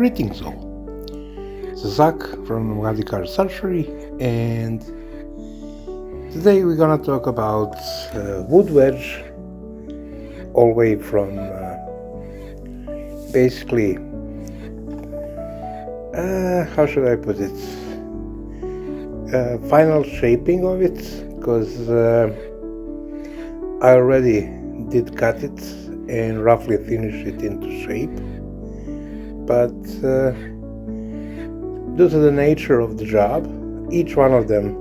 Greetings all. It's Zach from Radical Surgery, and today we're gonna talk about wood wedge, all the way from basically, how should I put it, final shaping of it, because I already did cut it and roughly finish it into shape, but due to the nature of the job, each one of them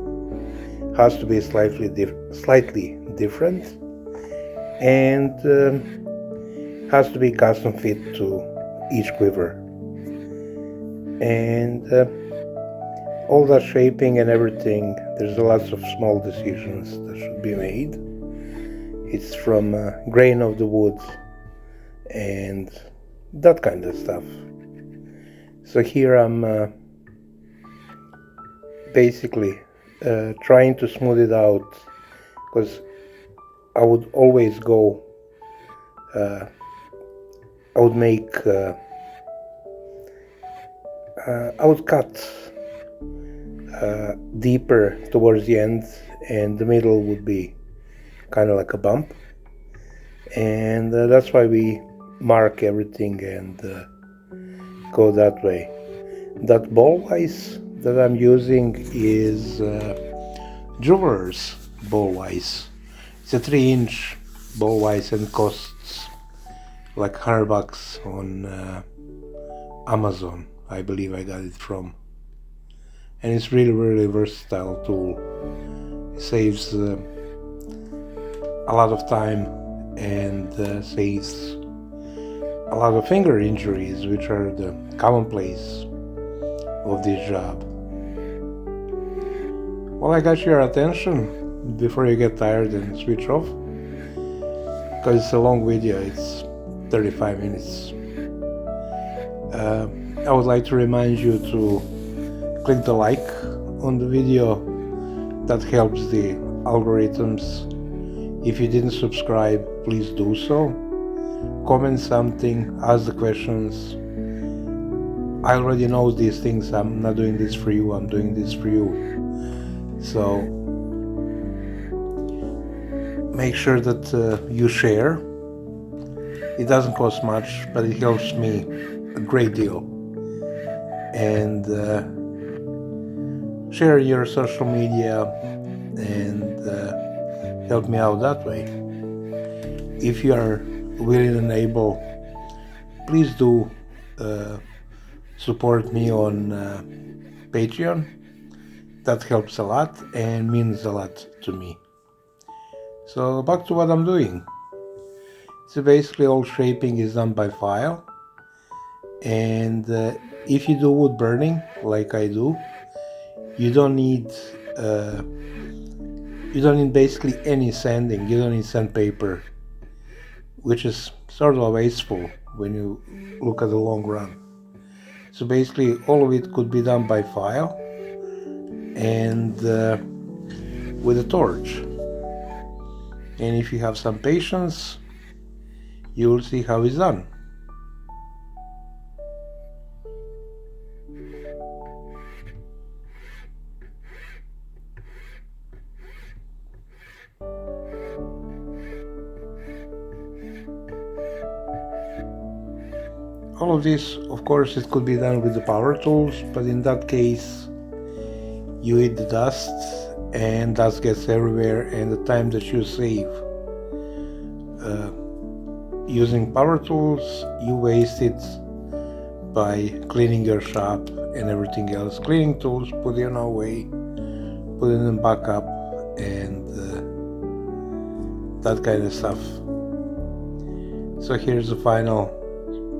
has to be slightly different, and has to be custom fit to each quiver. And all that shaping and everything, there's lots of small decisions that should be made. It's from grain of the wood and that kind of stuff. So here I'm basically trying to smooth it out, because I would always go, I would make, I would cut deeper towards the end, and the middle would be kind of like a bump, and that's why we mark everything and go that way. That ball vise that I'm using is jeweler's ball vise. It's a 3-inch ball vise and costs like $100 on Amazon, I believe I got it from. And it's really versatile tool. It saves a lot of time and saves a lot of finger injuries, which are the commonplace of this job. Well, I got your attention before you get tired and switch off, because it's a long video, it's 35 minutes. I would like to remind you to click the like on the video. That helps the algorithms. If you didn't subscribe, please do so. Comment something, ask the questions. I already know these things. I'm not doing this for you, I'm doing this for you. So make sure that you share. It doesn't cost much, but it helps me a great deal. And share your social media and help me out that way. If you are willing and able, please do support me on Patreon. That helps a lot and means a lot to me. So back to what I'm doing. So basically all shaping is done by file, and if you do wood burning like I do, you don't need basically any sanding. You don't need sandpaper, which is sort of wasteful when you look at the long run. So basically all of it could be done by file and with a torch. And if you have some patience, you will see how it's done. All of this, of course, it could be done with the power tools, but in that case you eat the dust and dust gets everywhere, and the time that you save using power tools, you waste it by cleaning your shop and everything else. Cleaning tools, put them away, putting them back up, and that kind of stuff. So here's the final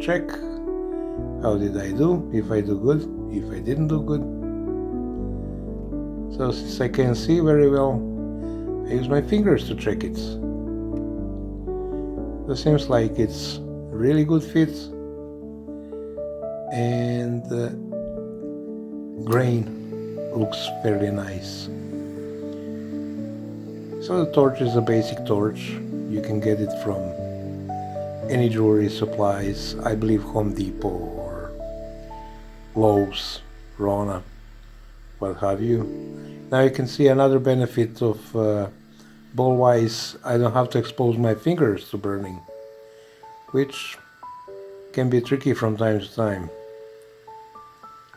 check. How did I do? If I do good, if I didn't do good. So since I can see very well, I use my fingers to check it. It seems like it's really good fit, and the grain looks fairly nice. So the torch is a basic torch. You can get it from any jewelry supplies, I believe Home Depot or Lowe's, Rona, what have you. Now you can see another benefit of ball wise. I don't have to expose my fingers to burning, which can be tricky from time to time.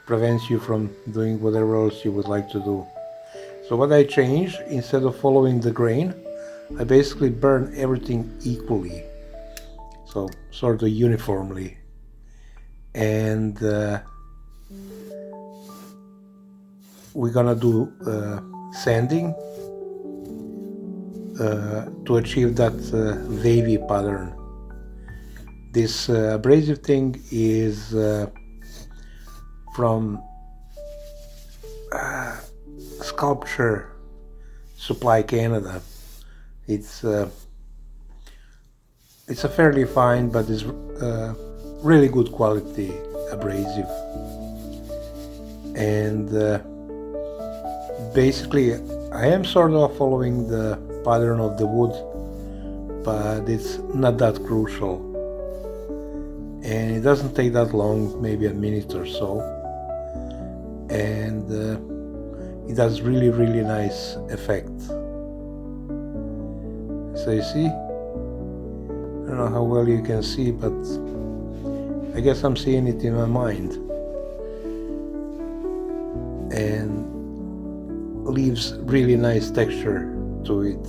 Prevents you from doing whatever else you would like to do. So what I changed, instead of following the grain, I basically burn everything equally, so sort of uniformly. And we're gonna do sanding to achieve that wavy pattern. This abrasive thing is from Sculpture Supply Canada. It's a fairly fine, but it's really good quality abrasive. And basically I am sort of following the pattern of the wood, but it's not that crucial, and it doesn't take that long, maybe a minute or so, and it has really nice effect. So you see, I don't know how well you can see, but I guess I'm seeing it in my mind, and leaves really nice texture to it.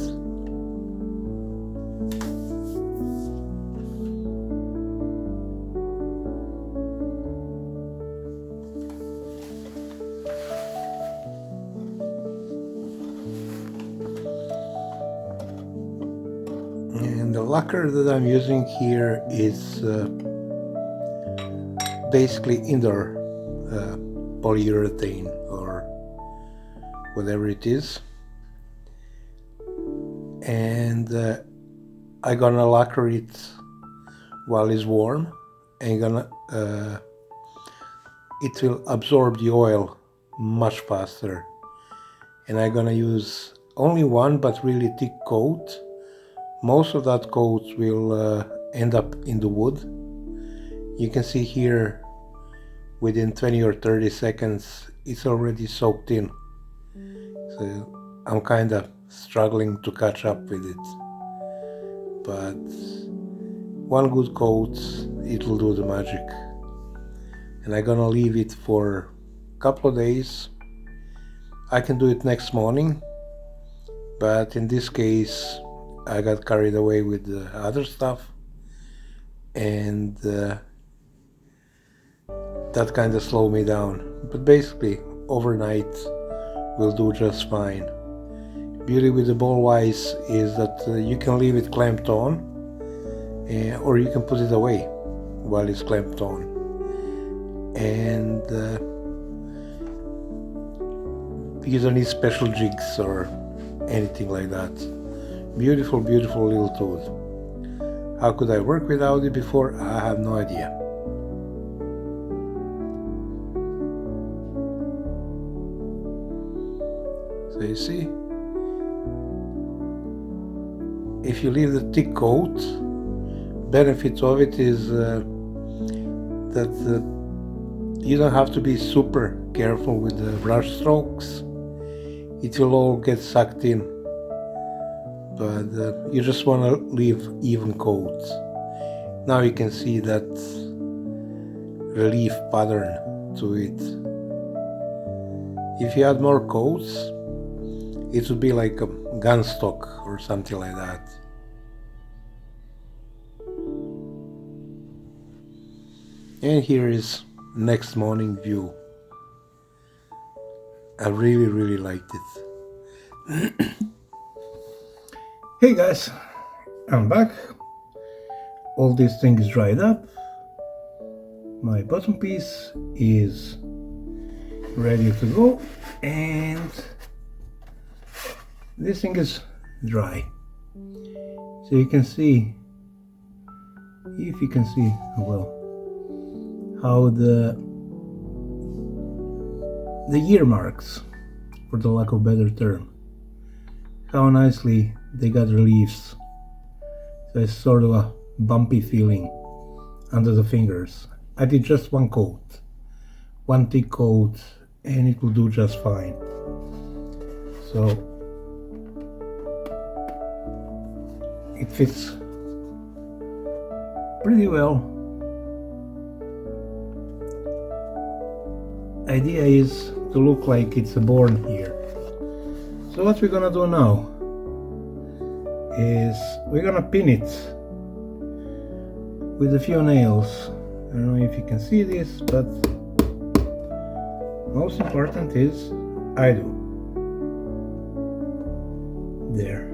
And the lacquer that I'm using here is basically indoor polyurethane or whatever it is, and I'm gonna lacquer it while it's warm, and it will absorb the oil much faster. And I'm gonna use only one but really thick coat. Most of that coat will end up in the wood. You can see here within 20 or 30 seconds it's already soaked in. So I'm kind of struggling to catch up with it, but one good coat, it will do the magic. And I'm gonna leave it for a couple of days. I can do it next morning, but in this case I got carried away with the other stuff, and that kind of slowed me down. But basically overnight will do just fine. Beauty with the ball wise is that you can leave it clamped on, or you can put it away while it's clamped on, and you don't need special jigs or anything like that. Beautiful little tool. How could I work without it before? I have no idea. So you see, if you leave the thick coat, benefit of it is that you don't have to be super careful with the brush strokes. It will all get sucked in, but you just want to leave even coats. Now you can see that relief pattern to it. If you add more coats, it would be like a gun stock or something like that. And here is next morning view. I really liked it. Hey guys, I'm back. All these things dried up. My bottom piece is ready to go, and this thing is dry. So you can see, if you can see well, how the ear marks, for the lack of a better term, how nicely they got reliefs. So it's sort of a bumpy feeling under the fingers. I did just one coat, one thick coat and it will do just fine. So it fits pretty well. Idea is to look like it's born here. So what we're gonna do now is we're gonna pin it with a few nails. I don't know if you can see this, but most important is I do. There.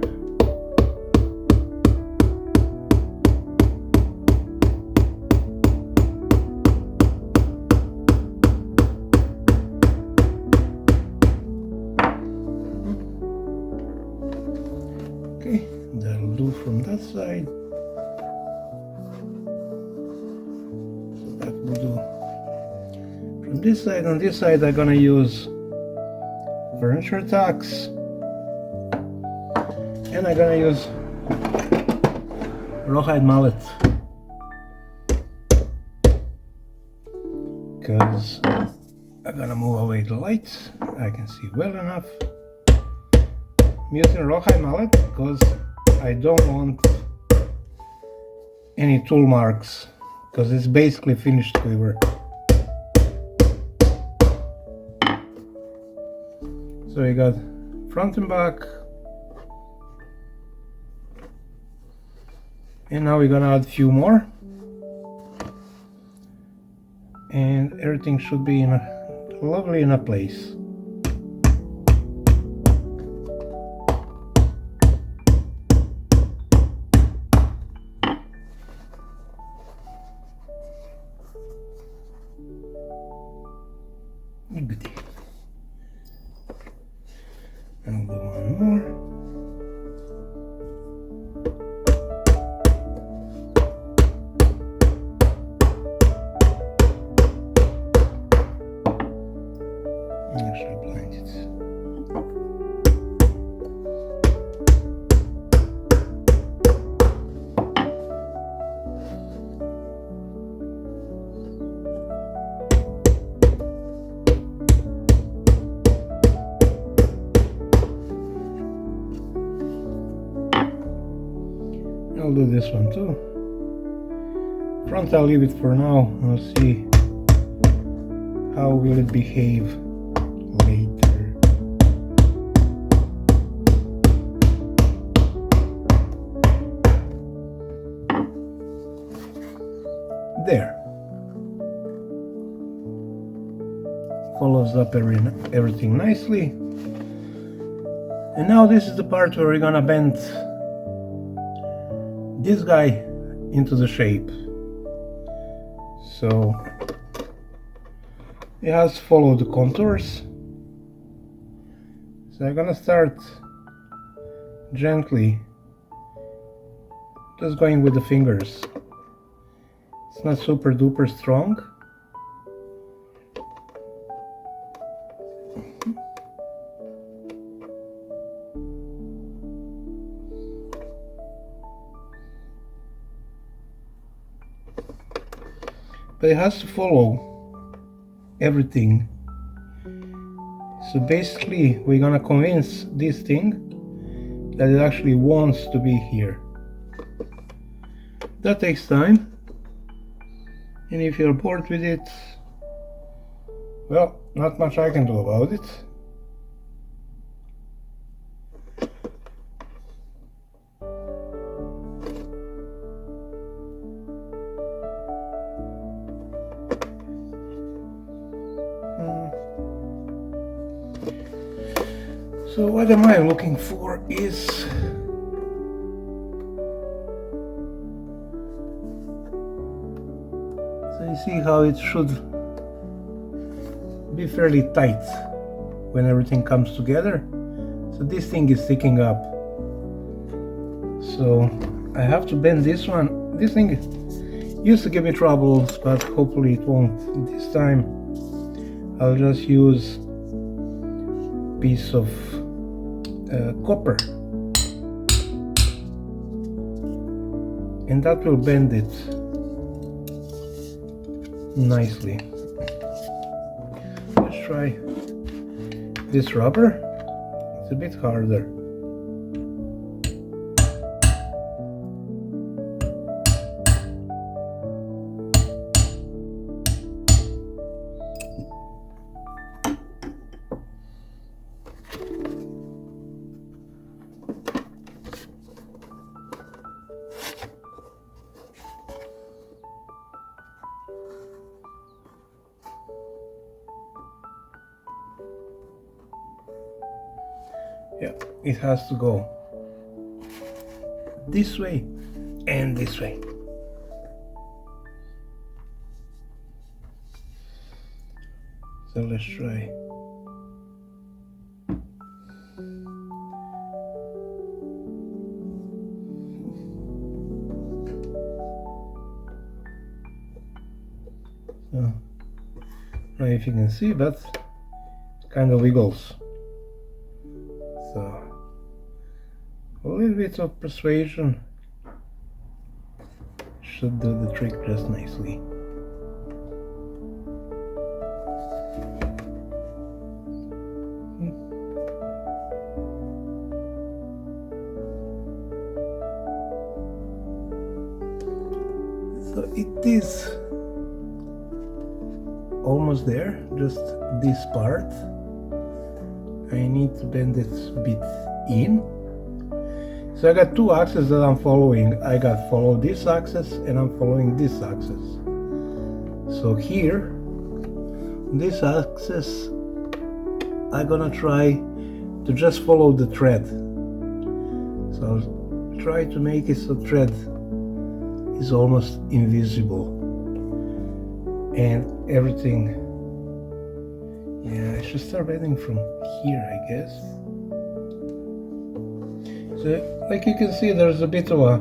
Okay, that'll do from that side. So that will do from this side. On this side I'm gonna use furniture tacks, and I'm gonna use rawhide mallet because I'm gonna move away the lights. I can see well enough. I'm using rawhide mallet because I don't want any tool marks, because it's basically finished quiver. So you got front and back, and now we're gonna add a few more, and everything should be in a lovely in a place. Good. I'll do one more. Actually blind it. I'll do this one too. Front I'll leave it for now. I'll see how will it behave later. There. Follows up everything nicely. And now this is the part where we're gonna bend this guy into the shape. So it has to follow the contours. So I'm gonna start gently, just going with the fingers. It's not super duper strong. But it has to follow everything. So basically we're gonna convince this thing that it actually wants to be here. That takes time, and if you're bored with it, well, not much I can do about it. So what am I looking for is so you see how it should be fairly tight when everything comes together. So this thing is sticking up. So I have to bend this one. This thing used to give me troubles, but hopefully it won't this time. I'll just use a piece of copper, and that will bend it nicely. try this rubber. It's a bit harder. Yeah, it has to go this way and this way. So let's try. So, I don't know if you can see, but it kind of wiggles. So a little bit of persuasion should do the trick just nicely. So it is almost there, just this part. I need to bend it a bit in. So I got two axes that I'm following. I got follow this axis and I'm following this axis. So here, this axis, I'm gonna try to just follow the thread. So I'll try to make it so thread is almost invisible. And everything, yeah, I should start bending from here, I guess. So, like you can see, there's a bit of a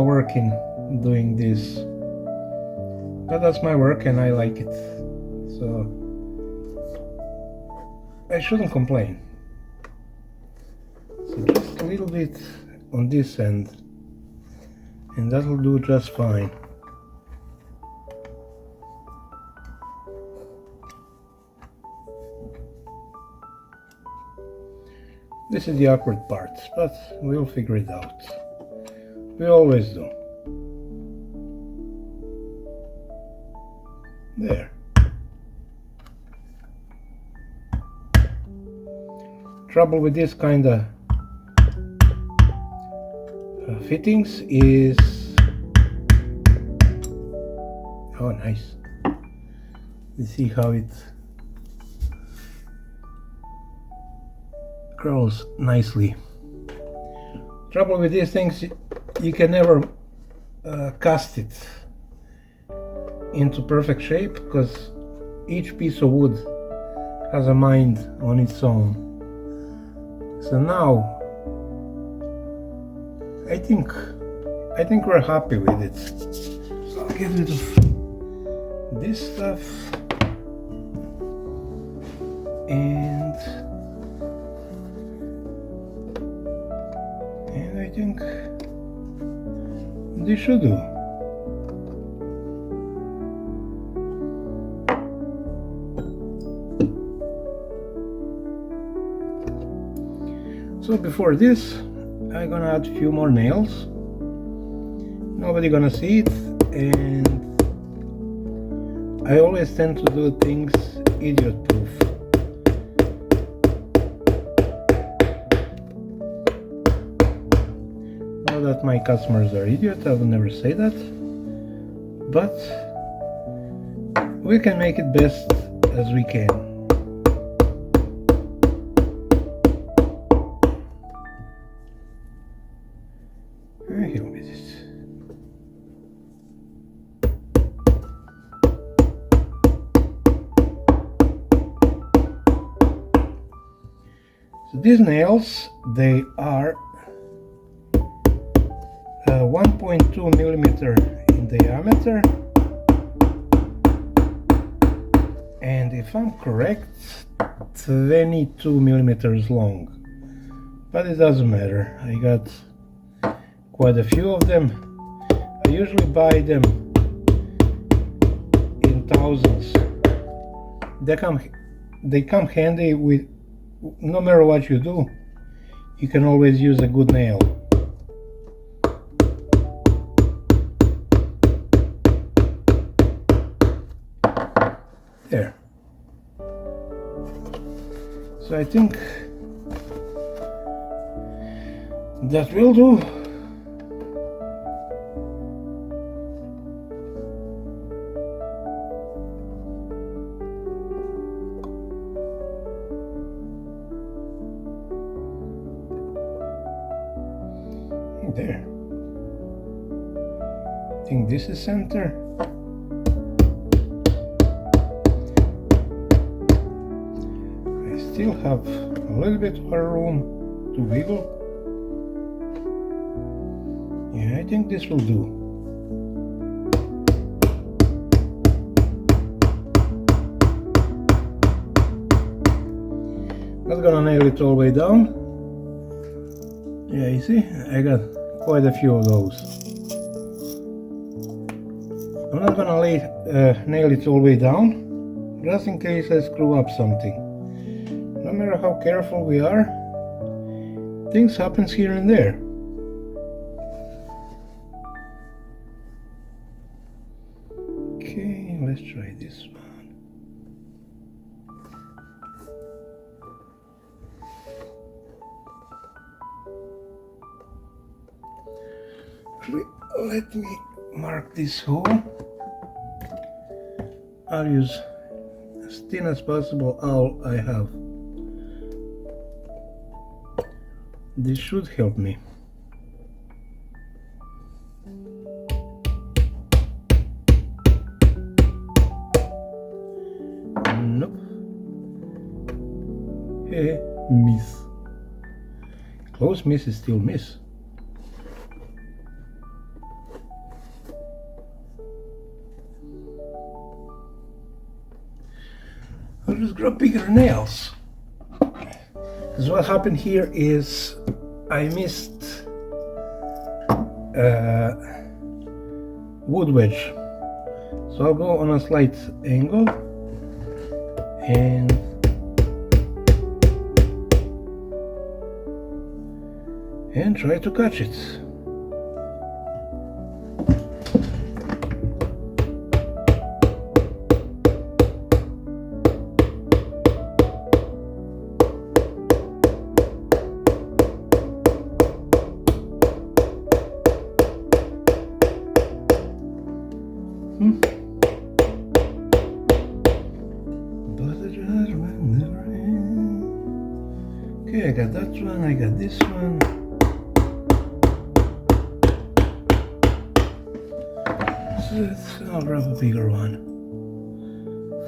work in doing this, but that's my work and I like it, so I shouldn't complain. So just a little bit on this end, and that'll do just fine. This is the awkward part, but we'll figure it out. We always do. There. Trouble with this kind of fittings is... Oh, nice. You see how it curls nicely. Trouble with these things, you can never cast it into perfect shape because each piece of wood has a mind on its own. So now I think we're happy with it. So I'll get rid of this stuff and I think this should do. So before this, I'm gonna add a few more nails. Nobody gonna see it, and I always tend to do things idiot proof. That my customers are idiots, I will never say that, but we can make it best as we can. Here with it. So these nails, they are 1.2 millimeter in diameter, and if I'm correct, 22 millimeters long, but it doesn't matter. I got quite a few of them. I usually buy them in thousands they come handy with no matter what you do. You can always use a good nail. There. So I think that will do. There. I think this is center. I still have a little bit more room to wiggle. Yeah, I think this will do. Not gonna nail it all the way down. Yeah, you see, I got quite a few of those. I'm not gonna nail it all the way down, just in case I screw up something. No matter how careful we are, things happens here and there. Okay, let's try this one. Let me mark this hole. I'll use as thin as possible all I have. This should help me. Nope. Hey, miss. Close miss is still miss. I'll just grab bigger nails. Because what happened here is I missed wood wedge. So I'll go on a slight angle and try to catch it. Okay, I got that one, I got this one. So I'll grab a bigger one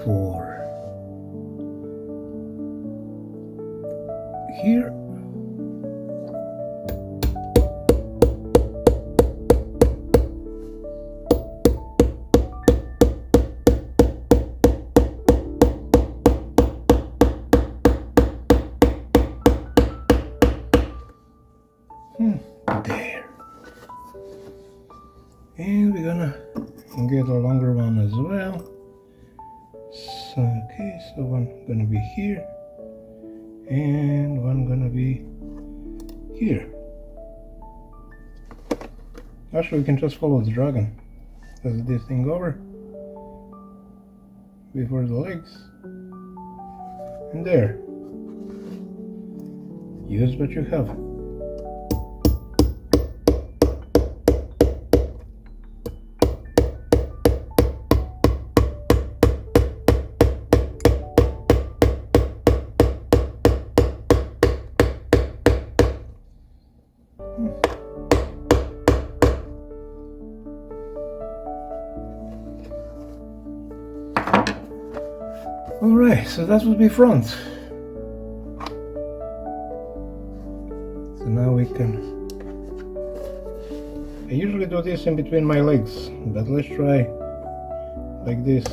for here. There. And we're gonna get a longer one as well. So, okay, so one gonna be here and one gonna be here. Actually, we can just follow the dragon. Does this thing over before the legs, and there. Use what you have. Alright, so that would be front. So now we can... I usually do this in between my legs, but let's try like this.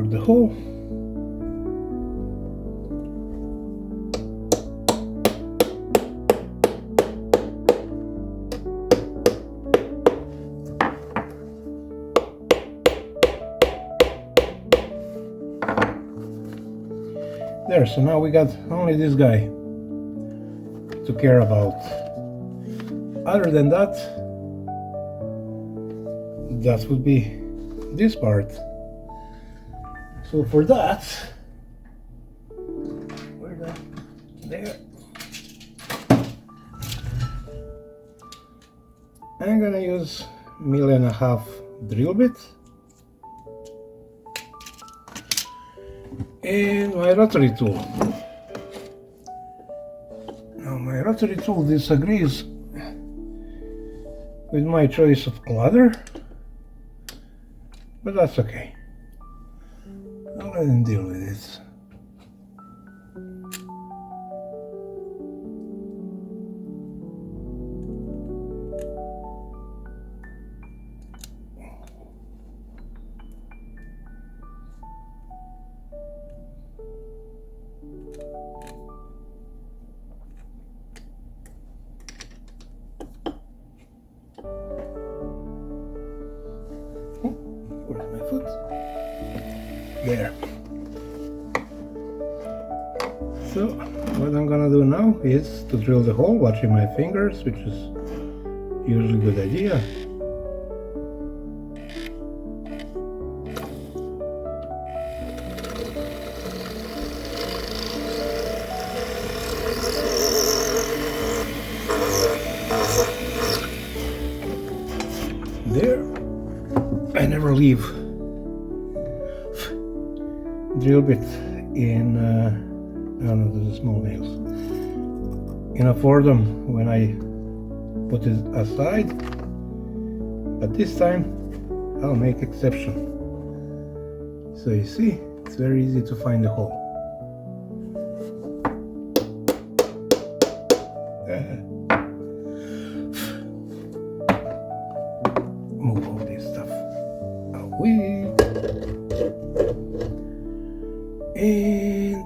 mark the hole. There, so now we got only this guy to care about. Other than that, that would be this part. So for that, where's that? There. I'm gonna use 1.5 mm drill bit and my rotary tool. Now my rotary tool disagrees with my choice of ladder, but that's okay. I'll let him deal with it. Where's my foot? There. So what I'm gonna do now is to drill the hole watching my fingers, which is usually a good idea. There. I never leave drill bit in the small nails. Enough for them when I put it aside, but this time I'll make exception. So you see, it's very easy to find the hole. Move all this stuff away. And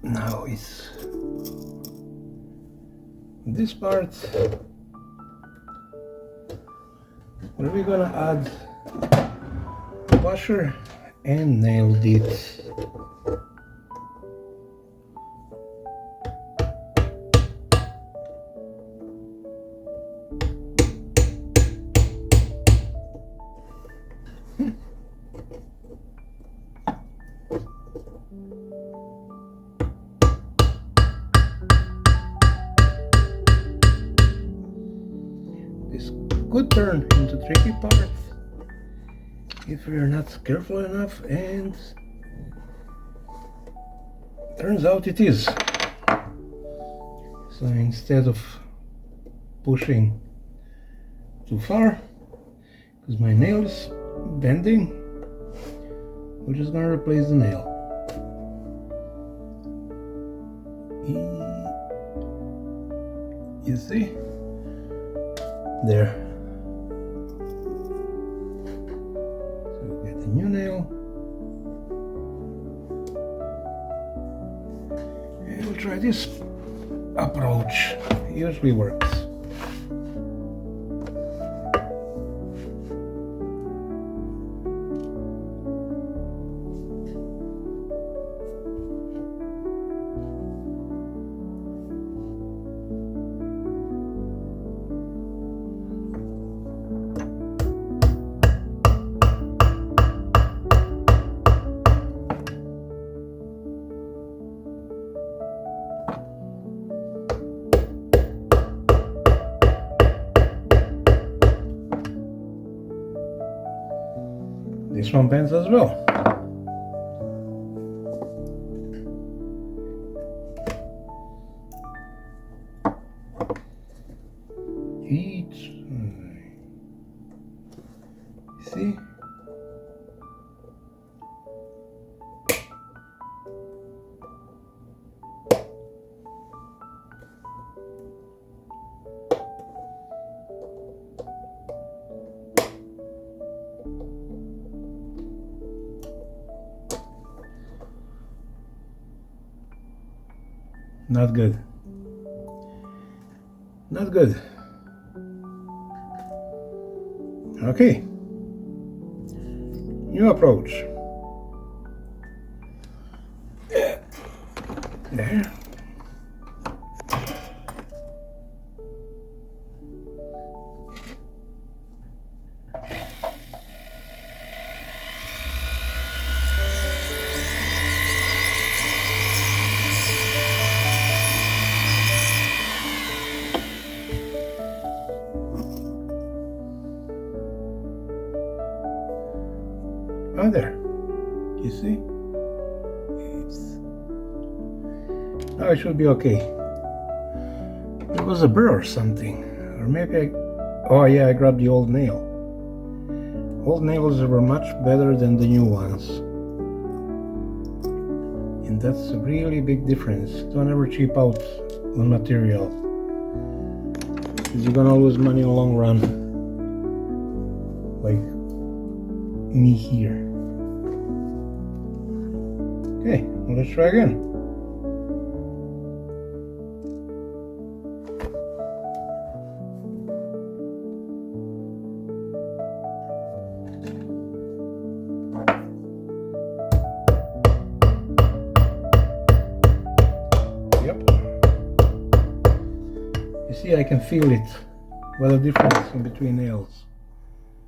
now it's this part where we're gonna add washer and nail it. This could turn into tricky part if we're not careful enough, and turns out it is. So instead of pushing too far, because my nail is bending, we're just gonna replace the nail. You see? There. So we get a new nail. And we'll try this approach. It usually works. This one bends as well. See? Not good. Not good. Okay. New approach. There. Oh, there. You see? Now it should be okay. It was a burr or something. Or maybe oh yeah, I grabbed the old nail. Old nails were much better than the new ones. And that's a really big difference. Don't ever cheap out on material, because you're gonna lose money in the long run. Like me here. Okay, well, let's try again. Yep. You see, I can feel it. What a difference in between nails.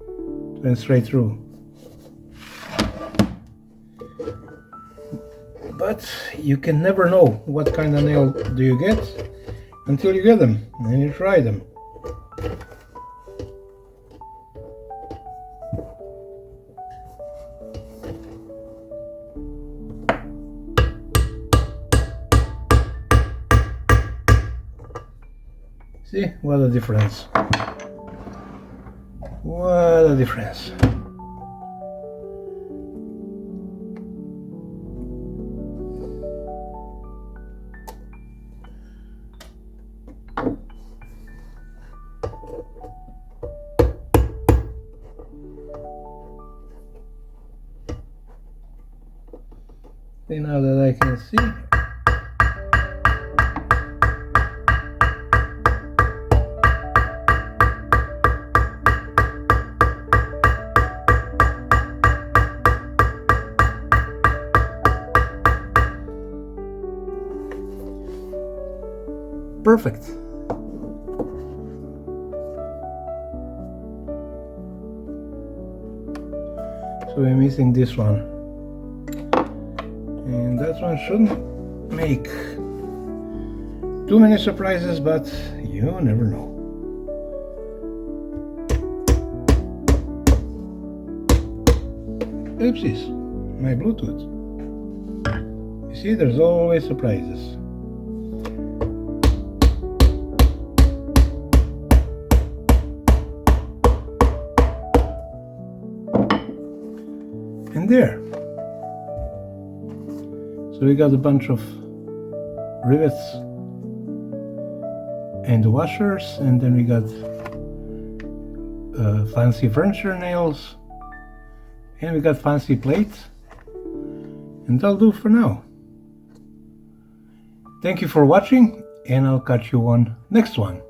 Went straight through. But you can never know what kind of nail do you get until you get them and you try them. See, what a difference. What a difference. See, now that I can see, perfect. So we're missing this one, and that one shouldn't make too many surprises, but you never know. Oopsies, my Bluetooth. You see, there's always surprises. And there. So we got a bunch of rivets and washers, and then we got fancy furniture nails, and we got fancy plates, and that'll do for now. Thank you for watching, and I'll catch you on next one.